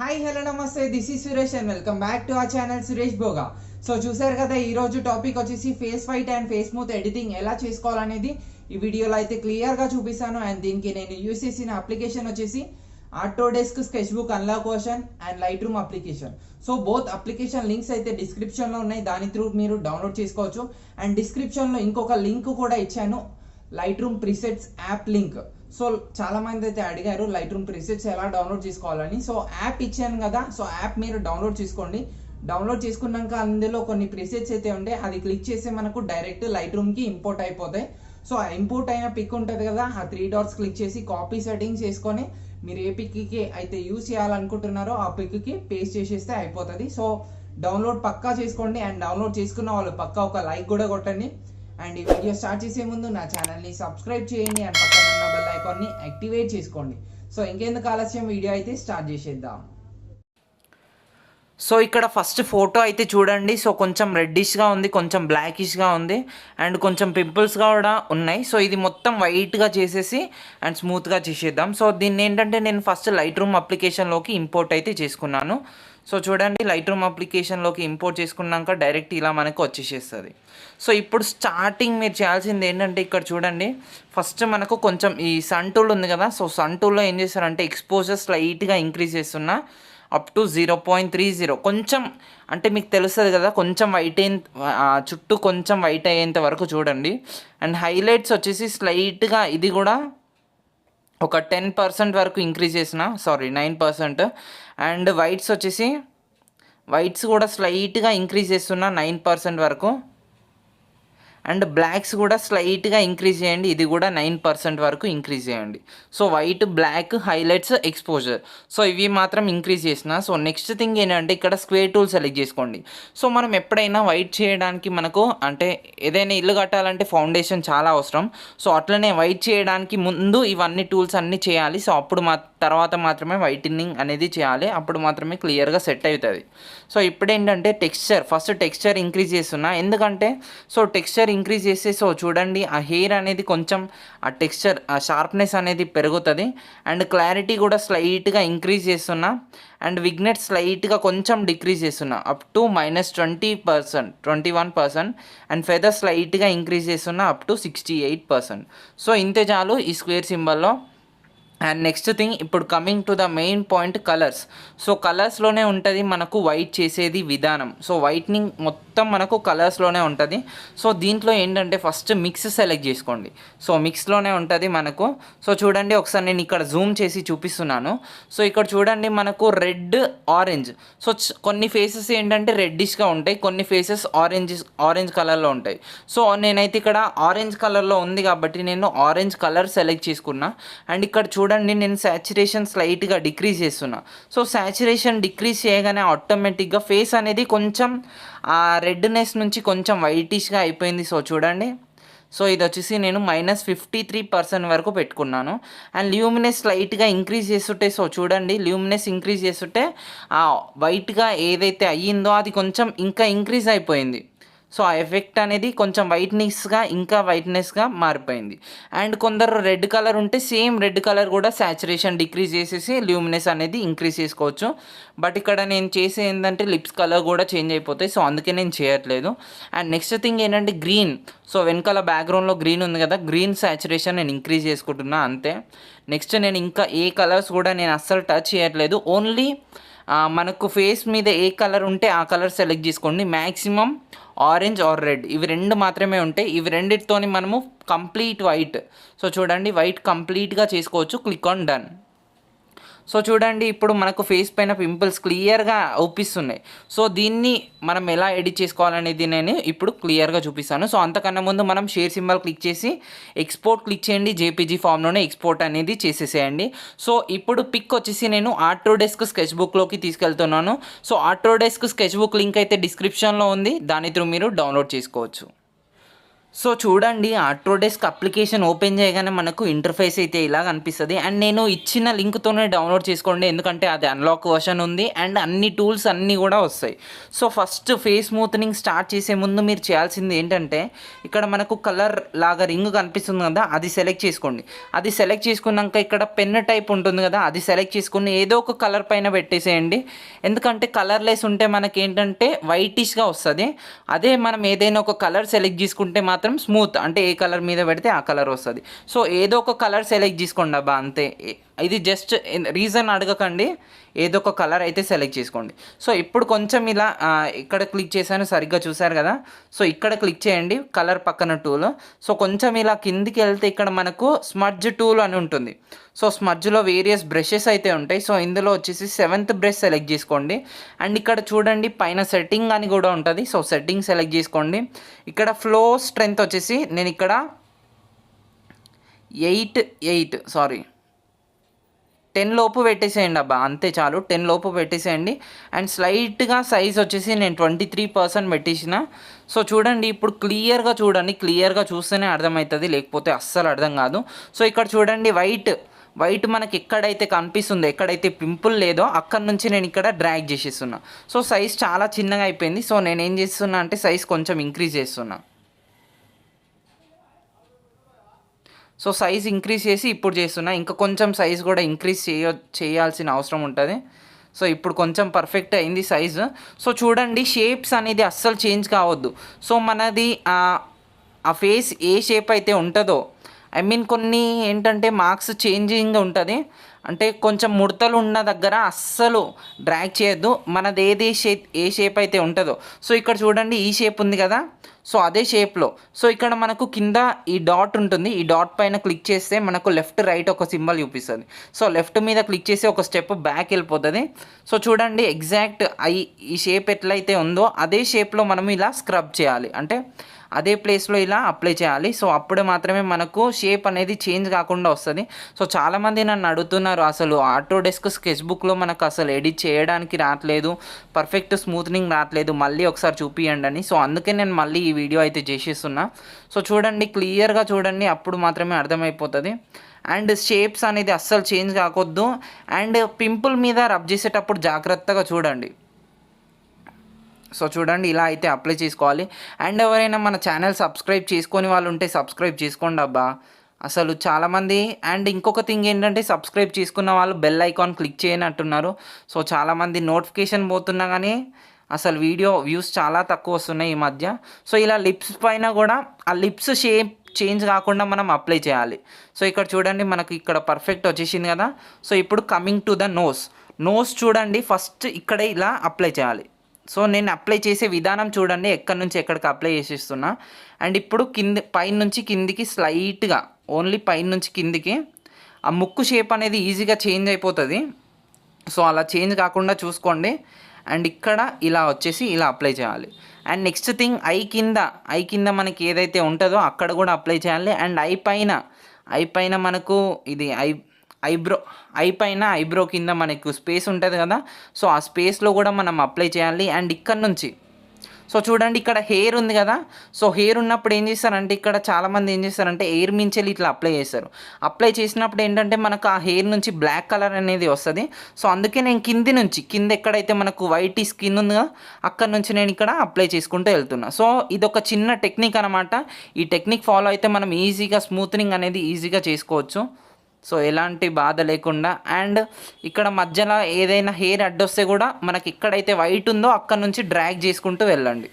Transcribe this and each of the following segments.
Hi hello నమస్తే, this is Suresh and welcome back to our channel Suresh Bhoga. So చూసారు కదా, ఈరోజు టాపిక్ వచ్చేసి face white and face smooth editing ఎలా చేసుకోవాలనేది ఈ వీడియోలో అయితే క్లియర్గా చూపిస్తాను. అండ్ దీనికి నేను యూస్ చేసిన అప్లికేషన్ వచ్చేసి autodesk sketchbook unlock version and Lightroom application. So both application links అయితే డిస్క్రిప్షన్లో ఉన్నాయి, దాని త్రూ మీరు డౌన్లోడ్ చేసుకోవచ్చు. అండ్ డిస్క్రిప్షన్లో ఇంకొక లింక్ కూడా ఇచ్చాను, Lightroom precepts app link. So చాలా మంది అయితే అడిగారు లైట్రూమ్ ప్రిసెట్స్ ఎలా డౌన్లోడ్ చేసుకోవాలని. సో యాప్ ఇచ్చాను కదా, సో యాప్ మీరు డౌన్లోడ్ చేసుకోండి. డౌన్లోడ్ చేసుకున్నాక అందులో కొన్ని ప్రిసెట్స్ అయితే ఉంటాయి, అది క్లిక్ చేస్తే మనకు డైరెక్ట్ లైట్రూమ్కి ఇంపోర్ట్ అయిపోతాయి. సో ఆ ఇంపోర్ట్ అయిన పిక్ ఉంటుంది కదా, ఆ 3 డాట్స్ క్లిక్ చేసి కాపీ సెట్టింగ్స్ చేసుకొని మీరు ఏ పిక్కి అయితే యూజ్ చేయాలనుకుంటున్నారో ఆ పిక్కి పేస్ట్ చేసేస్తే అయిపోతుంది. సో డౌన్లోడ్ పక్కా చేసుకోండి. అండ్ డౌన్లోడ్ చేసుకున్న వాళ్ళు పక్కా ఒక లైక్ కూడా కొట్టండి. అండ్ ఈ వీడియో స్టార్ట్ చేసే ముందు నా ఛానల్ని సబ్స్క్రైబ్ చేయండి అండ్ పక్కన ఉన్న బెల్ ఐకాన్ని యాక్టివేట్ చేసుకోండి. సో ఇంకెందుకు ఆలస్యం, వీడియో అయితే స్టార్ట్ చేసేద్దాం. సో ఇక్కడ ఫస్ట్ ఫోటో అయితే చూడండి. సో కొంచెం రెడ్డిష్గా ఉంది, కొంచెం బ్లాకిష్గా ఉంది, అండ్ కొంచెం పింపుల్స్ కూడా ఉన్నాయి. సో ఇది మొత్తం వైట్గా చేసేసి అండ్ స్మూత్గా చేసేద్దాం. సో దీన్ని ఏంటంటే నేను ఫస్ట్ లైట్రూమ్ అప్లికేషన్లోకి ఇంపోర్ట్ అయితే చేసుకున్నాను. సో చూడండి, లైట్రూమ్ అప్లికేషన్లోకి ఇంపోర్ట్ చేసుకున్నాక డైరెక్ట్ ఇలా మనకు వచ్చేసేస్తుంది. సో ఇప్పుడు స్టార్టింగ్ మీరు చేయాల్సింది ఏంటంటే, ఇక్కడ చూడండి, ఫస్ట్ మనకు కొంచెం ఈ సన్ టూల్ ఉంది కదా, సో సన్ టూల్లో ఏం చేస్తారంటే ఎక్స్పోజర్ స్లైట్గా ఇంక్రీజ్ చేస్తున్నా అప్ టు 0.30. కొంచెం అంటే మీకు తెలుస్తుంది కదా, కొంచెం వైట్ చుట్టూ కొంచెం వైట్ అయ్యేంత వరకు చూడండి. అండ్ హైలైట్స్ వచ్చేసి స్లైట్గా ఇది కూడా ఒక 10% వరకు ఇంక్రీజ్ చేసిన, 9%. అండ్ వైట్స్ కూడా స్లైట్గా ఇంక్రీజ్ చేస్తున్నా 9% వరకు. అండ్ బ్లాక్స్ కూడా స్లైట్గా ఇంక్రీజ్ చేయండి, ఇది కూడా 9% వరకు ఇంక్రీజ్ చేయండి. So white, black, highlights, exposure, so ఇవి మాత్రం ఇంక్రీజ్ చేసిన. సో నెక్స్ట్ థింగ్ ఏంటంటే ఇక్కడ స్క్వేర్ టూల్ సెలెక్ట్ చేసుకోండి. సో మనం ఎప్పుడైనా వైట్ చేయడానికి మనకు అంటే ఏదైనా ఇల్లు కట్టాలంటే ఫౌండేషన్ చాలా అవసరం. సో అట్లనే వైట్ చేయడానికి ముందు ఇవన్నీ టూల్స్ అన్నీ చేయాలి. సో అప్పుడు తర్వాత మాత్రమే వైటనింగ్ అనేది చేయాలి, అప్పుడు మాత్రమే క్లియర్గా సెట్ అవుతుంది. సో ఇప్పుడు ఏంటంటే ఫస్ట్ టెక్స్చర్ ఇంక్రీజ్ చేస్తున్నా, ఎందుకంటే సో టెక్స్చర్ ఇంక్రీజ్ చేస్తే సో చూడండి ఆ హెయిర్ అనేది కొంచెం ఆ టెక్స్చర్ ఆ షార్ప్నెస్ అనేది పెరుగుతుంది. అండ్ క్లారిటీ కూడా స్లైట్గా ఇంక్రీజ్ చేస్తున్నా. అండ్ విగ్నెట్ స్లైట్గా కొంచెం డిక్రీజ్ చేస్తున్నా అప్ టు -20%, 21%. అండ్ ఫెదర్ స్లైట్గా ఇంక్రీజ్ చేస్తున్నా అప్ టు 68%. సో ఇంతే చాలు ఈ స్క్వేర్ సింబల్లో. అండ్ నెక్స్ట్ థింగ్, ఇప్పుడు coming to the main point, colours. So కలర్స్లోనే ఉంటుంది మనకు వైట్ చేసేది విధానం. సో వైట్నింగ్ మొత్తం మనకు కలర్స్లోనే ఉంటుంది. సో దీంట్లో ఏంటంటే ఫస్ట్ మిక్స్ సెలెక్ట్ చేసుకోండి. సో మిక్స్లోనే ఉంటుంది మనకు. సో చూడండి, ఒకసారి నేను ఇక్కడ జూమ్ చేసి చూపిస్తున్నాను. సో ఇక్కడ చూడండి మనకు రెడ్, ఆరెంజ్. సో కొన్ని ఫేసెస్ ఏంటంటే రెడ్డిష్గా ఉంటాయి, కొన్ని ఫేసెస్ ఆరెంజ్ కలర్లో ఉంటాయి. సో నేనైతే ఇక్కడ ఆరెంజ్ కలర్లో ఉంది కాబట్టి నేను ఆరెంజ్ కలర్ సెలెక్ట్ చేసుకున్నా. అండ్ ఇక్కడ చూడండి, నేను సాచురేషన్ స్లైట్గా డిక్రీజ్ చేస్తున్నా. సో సాచురేషన్ డిక్రీజ్ చేయగానే ఆటోమేటిక్గా ఫేస్ అనేది కొంచెం ఆ రెడ్నెస్ నుంచి కొంచెం వైటిష్గా అయిపోయింది. సో చూడండి, సో ఇది వచ్చేసి నేను -53% వరకు పెట్టుకున్నాను. అండ్ ల్యూమినెస్ స్లైట్గా ఇంక్రీజ్ చేస్తుంటే, సో చూడండి ల్యూమినెస్ ఇంక్రీజ్ చేస్తుంటే ఆ వైట్గా ఏదైతే అయ్యిందో అది కొంచెం ఇంకా ఇంక్రీజ్ అయిపోయింది. సో ఆ ఎఫెక్ట్ అనేది కొంచెం వైట్నెస్గా మారిపోయింది. అండ్ కొందరు రెడ్ కలర్ ఉంటే సేమ్ రెడ్ కలర్ కూడా సాచురేషన్ డిక్రీజ్ చేసేసి ల్యూమినెస్ అనేది ఇంక్రీజ్ చేసుకోవచ్చు. బట్ ఇక్కడ నేను చేసే ఏంటంటే లిప్స్ కలర్ కూడా చేంజ్ అయిపోతాయి, సో అందుకే నేను చేయట్లేదు. అండ్ నెక్స్ట్ థింగ్ ఏంటంటే గ్రీన్. సో వెనకాల బ్యాక్గ్రౌండ్లో గ్రీన్ ఉంది కదా, గ్రీన్ సాచురేషన్ నేను ఇంక్రీజ్ చేసుకుంటున్నా అంతే. నెక్స్ట్ నేను ఇంకా ఏ కలర్స్ కూడా నేను అస్సలు టచ్ చేయట్లేదు. ఓన్లీ మనకు ఫేస్ మీద ఏ కలర్ ఉంటే ఆ కలర్ సెలెక్ట్ చేసుకోండి. మ్యాక్సిమం ఆరెంజ్ ఆర్ రెడ్, ఇవి 2 మాత్రమే ఉంటాయి. ఇవి రెండిటితోని మనము కంప్లీట్ వైట్. సో చూడండి, వైట్ కంప్లీట్గా చేసుకోవచ్చు. Click on done. సో చూడండి, ఇప్పుడు మనకు ఫేస్ పైన పింపుల్స్ క్లియర్గా అవుపిస్తున్నాయి. సో దీన్ని మనం ఎలా ఎడిట్ చేసుకోవాలనేది నేను ఇప్పుడు క్లియర్గా చూపిస్తాను. సో అంతకన్నా ముందు మనం షేర్ సింబల్ క్లిక్ చేసి ఎక్స్పోర్ట్ క్లిక్ చేయండి, జేపీజీ ఫామ్లోనే ఎక్స్పోర్ట్ అనేది చేసేసేయండి. సో ఇప్పుడు పిక్ వచ్చేసి నేను ఆటోడెస్క్ స్కెచ్బుక్లోకి తీసుకెళ్తున్నాను. సో ఆటోడెస్క్ స్కెచ్బుక్ లింక్ అయితే డిస్క్రిప్షన్లో ఉంది, దాని త్రూ మీరు డౌన్లోడ్ చేసుకోవచ్చు. సో చూడండి, ఆటోడెస్క్ అప్లికేషన్ ఓపెన్ చేయగానే మనకు ఇంటర్ఫేస్ అయితే ఇలా కనిపిస్తుంది. అండ్ నేను ఇచ్చిన లింక్తోనే డౌన్లోడ్ చేసుకోండి, ఎందుకంటే అది అన్లాక్ వర్షన్ ఉంది అండ్ అన్ని టూల్స్ అన్నీ కూడా వస్తాయి. So first face smoothening start చేసే ముందు మీరు చేయాల్సింది ఏంటంటే, ఇక్కడ మనకు కలర్ లాగా రింగ్ కనిపిస్తుంది కదా, అది సెలెక్ట్ చేసుకోండి. అది సెలెక్ట్ చేసుకున్నాక ఇక్కడ పెన్ టైప్ ఉంటుంది కదా, అది సెలెక్ట్ చేసుకుని ఏదో ఒక కలర్ పైన పెట్టేసేయండి. ఎందుకంటే కలర్లెస్ ఉంటే మనకి ఏంటంటే వైటిష్గా వస్తుంది. అదే మనం ఏదైనా ఒక కలర్ సెలెక్ట్ చేసుకుంటే మాత్రం స్మూత్, అంటే ఏ కలర్ మీద పెడితే ఆ కలర్ వస్తుంది. సో ఏదో ఒక కలర్ సెలెక్ట్ చేసుకోండి అబ్బా, అంతే. ఇది జస్ట్ రీజన్ అడగకండి, ఏదో ఒక కలర్ అయితే సెలెక్ట్ చేసుకోండి. సో ఇప్పుడు కొంచెం ఇలా ఇక్కడ క్లిక్ చేశాను, సరిగ్గా చూసారు కదా. సో ఇక్కడ క్లిక్ చేయండి, కలర్ పక్కన టూల్. సో కొంచెం ఇలా కిందికి వెళ్తే ఇక్కడ మనకు స్మడ్జ్ టూల్ అని ఉంటుంది. సో స్మడ్జ్లో వేరియస్ బ్రషెస్ అయితే ఉంటాయి. సో ఇందులో వచ్చేసి 7th బ్రష్ సెలెక్ట్ చేసుకోండి. అండ్ ఇక్కడ చూడండి పైన సెట్టింగ్ అని కూడా ఉంటుంది. సో సెట్టింగ్ సెలెక్ట్ చేసుకోండి. ఇక్కడ ఫ్లో స్ట్రెంత్ వచ్చేసి నేను ఇక్కడ 10 లోపు పెట్టేసేయండి అబ్బా, అంతే చాలు. 10 లోపు పెట్టేసేయండి. అండ్ స్లైట్గా సైజ్ వచ్చేసి నేను 23% పెట్టేసిన. సో చూడండి, ఇప్పుడు క్లియర్గా చూడండి, క్లియర్గా చూస్తేనే అర్థమవుతుంది, లేకపోతే అస్సలు అర్థం కాదు. సో ఇక్కడ చూడండి, వైట్ మనకి ఎక్కడైతే కనిపిస్తుందో, ఎక్కడైతే పింపుల్ లేదో అక్కడ నుంచి నేను ఇక్కడ డ్రాగ్ చేసేస్తున్నా. సో సైజ్ చాలా చిన్నగా అయిపోయింది. సో నేను ఏం చేస్తున్నా అంటే సైజ్ కొంచెం ఇంక్రీజ్ చేస్తున్నా. సో సైజ్ ఇంక్రీజ్ చేసి ఇప్పుడు చేస్తున్నా. ఇంకా కొంచెం సైజ్ కూడా ఇంక్రీజ్ చేయాల్సిన అవసరం ఉంటుంది. సో ఇప్పుడు కొంచెం పర్ఫెక్ట్ అయింది సైజు. సో చూడండి, షేప్స్ అనేది అస్సలు చేంజ్ కావద్దు. సో మనది ఆ ఫేస్ ఏ షేప్ అయితే ఉంటుందో, ఐ మీన్ కొన్ని ఏంటంటే మార్క్స్ చేంజింగ్ ఉంటుంది, అంటే కొంచెం ముడతలు ఉన్న దగ్గర అస్సలు డ్రాగ్ చేయొద్దు. మనది ఏ షేప్ అయితే ఉంటుందో, సో ఇక్కడ చూడండి ఈ షేప్ ఉంది కదా, సో అదే షేప్లో. సో ఇక్కడ మనకు కింద ఈ డాట్ ఉంటుంది, ఈ డాట్ పైన క్లిక్ చేస్తే మనకు లెఫ్ట్ రైట్ ఒక సింబల్ చూపిస్తుంది. సో లెఫ్ట్ మీద క్లిక్ చేసి ఒక స్టెప్ బ్యాక్ వెళ్ళిపోతుంది. సో చూడండి, ఎగ్జాక్ట్ ఈ షేప్ ఎట్లయితే ఉందో అదే షేప్లో మనం ఇలా స్క్రబ్ చేయాలి, అంటే అదే ప్లేస్లో ఇలా అప్లై చేయాలి. సో అప్పుడు మాత్రమే మనకు షేప్ అనేది చేంజ్ కాకుండా వస్తుంది. సో చాలామంది నన్ను అడుగుతున్నారు, అసలు ఆటోడెస్క్ స్కెచ్బుక్లో మనకు అసలు ఎడిట్ చేయడానికి రావట్లేదు, పర్ఫెక్ట్ స్మూత్నింగ్ రావట్లేదు, మళ్ళీ ఒకసారి చూపియండి అని. సో అందుకే నేను మళ్ళీ ఈ వీడియో అయితే చేసేస్తున్నా. సో చూడండి, క్లియర్గా చూడండి, అప్పుడు మాత్రమే అర్థమైపోతుంది. అండ్ షేప్స్ అనేది అస్సలు చేంజ్ కాకొద్దు. అండ్ పింపుల్ మీద రబ్ చేసేటప్పుడు జాగ్రత్తగా చూడండి. సో చూడండి, ఇలా అయితే అప్లై చేసుకోవాలి. అండ్ ఎవరైనా మన ఛానల్ సబ్స్క్రైబ్ చేసుకొని వాళ్ళు ఉంటే సబ్స్క్రైబ్ చేసుకోండి అబ్బా, అసలు చాలామంది. అండ్ ఇంకొక థింగ్ ఏంటంటే, సబ్స్క్రైబ్ చేసుకున్న వాళ్ళు బెల్ ఐకాన్ క్లిక్ చేయనట్టున్నారు. సో చాలామంది నోటిఫికేషన్ పోతున్నా కానీ అసలు వీడియో వ్యూస్ చాలా తక్కువ వస్తున్నాయి ఈ మధ్య. సో ఇలా లిప్స్ పైన కూడా ఆ లిప్స్ షేప్ చేంజ్ కాకుండా మనం అప్లై చేయాలి. సో ఇక్కడ చూడండి, మనకు ఇక్కడ పర్ఫెక్ట్ వచ్చేసింది కదా. సో ఇప్పుడు కమింగ్ టు ద నోస్ చూడండి, ఫస్ట్ ఇక్కడే ఇలా అప్లై చేయాలి. సో నేను అప్లై చేసే విధానం చూడండి, ఎక్కడి నుంచి ఎక్కడికి అప్లై చేసేస్తున్నా. అండ్ ఇప్పుడు పైన నుంచి కిందికి స్లైట్గా, ఓన్లీ పైన నుంచి కిందికి ఆ ముక్కు షేప్ అనేది ఈజీగా చేంజ్ అయిపోతుంది. సో అలా చేంజ్ కాకుండా చూసుకోండి. అండ్ ఇక్కడ ఇలా వచ్చేసి ఇలా అప్లై చేయాలి. అండ్ నెక్స్ట్ థింగ్, ఐ కింద మనకి ఏదైతే ఉంటుందో అక్కడ కూడా అప్లై చేయాలి. అండ్ ఐ పైన మనకు ఇది ఐబ్రో కింద మనకు స్పేస్ ఉంటుంది కదా, సో ఆ స్పేస్లో కూడా మనం అప్లై చేయాలి. అండ్ ఇక్కడ నుంచి, సో చూడండి ఇక్కడ హెయిర్ ఉంది కదా, సో హెయిర్ ఉన్నప్పుడు ఏం చేస్తారంటే, ఇక్కడ చాలామంది ఏం చేస్తారంటే ఎయిర్ మించెల్లి ఇట్లా అప్లై చేస్తారు. అప్లై చేసినప్పుడు ఏంటంటే మనకు ఆ హెయిర్ నుంచి బ్లాక్ కలర్ అనేది వస్తుంది. సో అందుకే నేను కింద ఎక్కడైతే మనకు వైట్ స్కిన్ ఉంది కదా, అక్కడ నుంచి నేను ఇక్కడ అప్లై చేసుకుంటూ వెళ్తున్నా. సో ఇది ఒక చిన్న టెక్నిక్ అనమాట. ఈ టెక్నిక్ ఫాలో అయితే మనం ఈజీగా స్మూత్నింగ్ అనేది ఈజీగా చేసుకోవచ్చు. సో ఎలాంటి బాధ లేకుండా. అండ్ ఇక్కడ మధ్యలో ఏదైనా హెయిర్ అడ్డొస్తే కూడా మనకి ఎక్కడైతే వైట్ ఉందో అక్కడ నుంచి డ్రాగ్ చేసుకుంటూ వెళ్ళండి.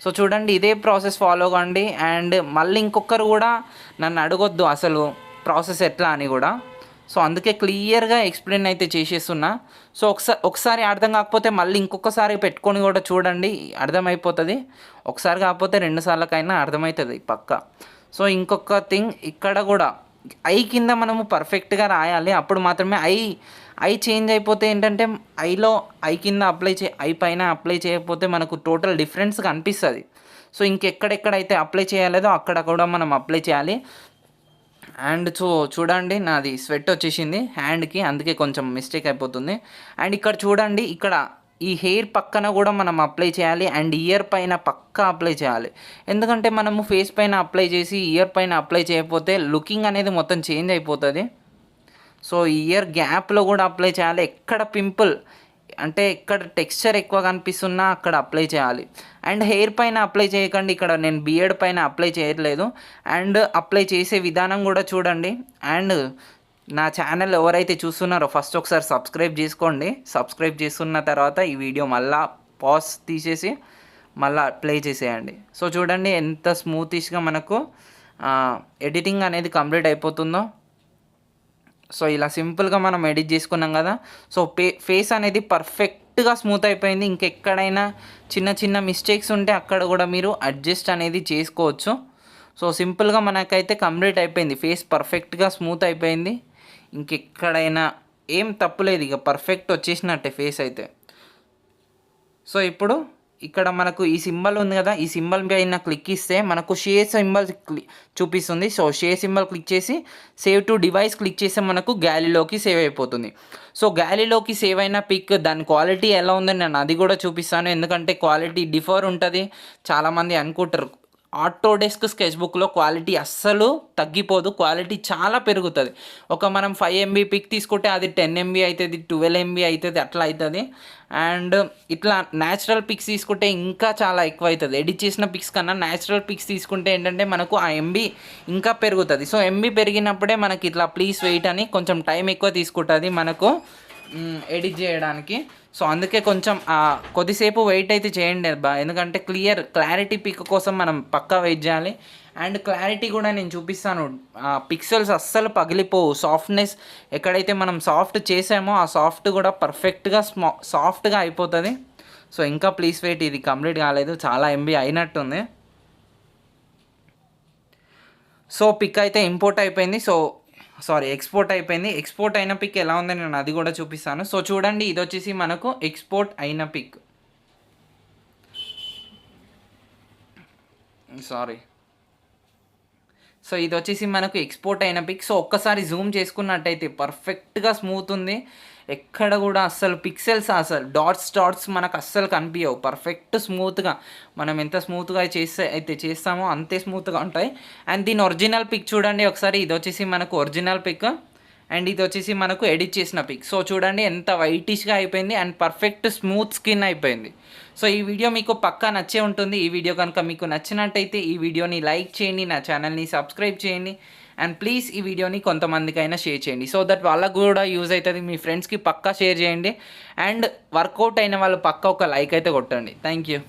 సో చూడండి, ఇదే ప్రాసెస్ ఫాలో కండి. అండ్ మళ్ళీ ఇంకొకరు కూడా నన్ను అడగొద్దు అసలు ప్రాసెస్ ఎట్లా అని కూడా. సో అందుకే క్లియర్గా ఎక్స్ప్లెయిన్ అయితే చేసేస్తున్నా. సో ఒకసారి అర్థం కాకపోతే మళ్ళీ ఇంకొకసారి పెట్టుకొని కూడా చూడండి, అర్థమైపోతుంది. ఒకసారి కాకపోతే 2 సార్లకైనా అర్థమవుతుంది పక్కా. సో ఇంకొక థింగ్, ఇక్కడ కూడా ఐ కింద మనము పర్ఫెక్ట్గా రాయాలి, అప్పుడు మాత్రమే ఐ చేంజ్ అయిపోతే ఏంటంటే ఐ కింద ఐ పైన అప్లై చేయకపోతే మనకు టోటల్ డిఫరెన్స్ కనిపిస్తుంది. సో ఇంకెక్కడెక్కడైతే అప్లై చేయలేదో అక్కడ కూడా మనం అప్లై చేయాలి. అండ్ చూడండి, నాది స్వెట్ వచ్చేసింది హ్యాండ్కి, అందుకే కొంచెం మిస్టేక్ అయిపోతుంది. అండ్ ఇక్కడ చూడండి, ఇక్కడ ఈ హెయిర్ పక్కన కూడా మనం అప్లై చేయాలి అండ్ ఇయర్ పైన పక్కా అప్లై చేయాలి. ఎందుకంటే మనము ఫేస్ పైన అప్లై చేసి ఇయర్ పైన అప్లై చేయకపోతే లుకింగ్ అనేది మొత్తం చేంజ్ అయిపోతుంది. సో ఇయర్ గ్యాప్లో కూడా అప్లై చేయాలి. ఎక్కడ పింపుల్ అంటే ఎక్కడ టెక్స్చర్ ఎక్కువ కనిపిస్తున్నా అక్కడ అప్లై చేయాలి. అండ్ హెయిర్ పైన అప్లై చేయకండి. ఇక్కడ నేను బియర్డ్ పైన అప్లై చేయట్లేదు. అండ్ అప్లై చేసే విధానం కూడా చూడండి. అండ్ నా ఛానల్ ఎవరైతే చూస్తున్నారో ఫస్ట్ ఒకసారి సబ్స్క్రైబ్ చేసుకోండి. సబ్స్క్రైబ్ చేసుకున్న తర్వాత ఈ వీడియో మళ్ళా పాజ్ తీసేసి మళ్ళీ ప్లే చేసేయండి. సో చూడండి ఎంత స్మూతిష్గా మనకు ఎడిటింగ్ అనేది కంప్లీట్ అయిపోతుందో. సో ఇలా సింపుల్గా మనం ఎడిట్ చేసుకున్నాం కదా. సో ఫేస్ అనేది పర్ఫెక్ట్గా స్మూత్ అయిపోయింది. ఇంకెక్కడైనా చిన్న చిన్న మిస్టేక్స్ ఉంటే అక్కడ కూడా మీరు అడ్జస్ట్ అనేది చేసుకోవచ్చు. సో సింపుల్గా మనకైతే కంప్లీట్ అయిపోయింది. ఫేస్ పర్ఫెక్ట్గా స్మూత్ అయిపోయింది. ఇంకెక్కడైనా ఏం తప్పులేదు, ఇక పర్ఫెక్ట్ వచ్చేసినట్టే ఫేస్ అయితే. సో ఇప్పుడు ఇక్కడ మనకు ఈ సింబల్ ఉంది కదా, ఈ సింబల్ పైన క్లిక్ ఇస్తే మనకు షేర్ సింబల్ చూపిస్తుంది. సో షేర్ సింబల్ క్లిక్ చేసి సేవ్ టు డివైస్ క్లిక్ చేస్తే మనకు గ్యాలరీలోకి సేవ్ అయిపోతుంది. సో గ్యాలరీలోకి సేవ్ అయిన పిక్ దాని క్వాలిటీ ఎలా ఉందని నేను అది కూడా చూపిస్తాను. ఎందుకంటే క్వాలిటీ డిఫర్ ఉంటుంది. చాలామంది అనుకుంటారు ఆటోడెస్క్ స్కెచ్బుక్లో క్వాలిటీ అస్సలు తగ్గిపోదు, క్వాలిటీ చాలా పెరుగుతుంది. ఒక మనం 5 MB పిక్ తీసుకుంటే అది 10 MB అవుతుంది, 12 MB అవుతుంది, అట్లా అవుతుంది. అండ్ ఇట్లా న్యాచురల్ పిక్స్ తీసుకుంటే ఇంకా చాలా ఎక్కువ అవుతుంది. ఎడిట్ చేసిన పిక్స్ కన్నా న్యాచురల్ పిక్స్ తీసుకుంటే ఏంటంటే మనకు ఆ MB ఇంకా పెరుగుతుంది. సో MB పెరిగినప్పుడే మనకి ఇట్లా ప్లీజ్ వెయిట్ అని కొంచెం టైం ఎక్కువ తీసుకుంటుంది మనకు ఎడిట్ చేయడానికి. సో అందుకే కొంచెం కొద్దిసేపు వెయిట్ అయితే చేయండి అబ్బా, ఎందుకంటే క్లారిటీ పిక్ కోసం మనం పక్కా వెయిట్ చేయాలి. అండ్ క్లారిటీ కూడా నేను చూపిస్తాను. పిక్సెల్స్ అస్సలు పగిలిపోవు. సాఫ్ట్నెస్ ఎక్కడైతే మనం సాఫ్ట్ చేసామో ఆ సాఫ్ట్ కూడా పర్ఫెక్ట్గా సాఫ్ట్గా అయిపోతుంది. సో ఇంకా ప్లీజ్ వెయిట్, ఇది కంప్లీట్ కాలేదు, చాలా MB అయినట్టుంది. సో పిక్ అయితే ఇంపోర్ట్ అయిపోయింది. ఎక్స్పోర్ట్ అయిపోయింది. ఎక్స్పోర్ట్ అయిన పిక్ ఎలా ఉందని నేను అది కూడా చూపిస్తాను. సో చూడండి, ఇది వచ్చేసి మనకు ఎక్స్పోర్ట్ అయిన పిక్. సో ఇది వచ్చేసి మనకు ఎక్స్పోర్ట్ అయిన పిక్. సో ఒక్కసారి జూమ్ చేసుకున్నట్టయితే పర్ఫెక్ట్గా స్మూత్ ఉంది. ఎక్కడ కూడా అస్సలు పిక్సెల్స్ అసలు డాట్స్ మనకు అస్సలు కనిపించవు. పర్ఫెక్ట్ స్మూత్గా మనం ఎంత స్మూత్గా చేస్తామో అంతే స్మూత్గా ఉంటాయి. అండ్ దీని ఒరిజినల్ పిక్ చూడండి ఒకసారి. ఇది వచ్చేసి మనకు ఒరిజినల్ పిక్ అండ్ ఇది వచ్చేసి మనకు ఎడిట్ చేసిన పిక్. సో చూడండి ఎంత వైటిష్గా అయిపోయింది అండ్ పర్ఫెక్ట్ స్మూత్ స్కిన్ అయిపోయింది. సో ఈ వీడియో మీకు పక్కా నచ్చే ఉంటుంది. ఈ వీడియో కనుక మీకు నచ్చినట్టయితే ఈ వీడియోని లైక్ చేయండి, నా ఛానల్ని సబ్స్క్రైబ్ చేయండి అండ్ ప్లీజ్ ఈ వీడియోని కొంతమందికైనా షేర్ చేయండి. సో దట్ వాళ్ళకు కూడా యూజ్ అవుతుంది. మీ ఫ్రెండ్స్కి పక్కా షేర్ చేయండి అండ్ వర్కౌట్ అయిన వాళ్ళు పక్కా ఒక లైక్ అయితే కొట్టండి. Thank you.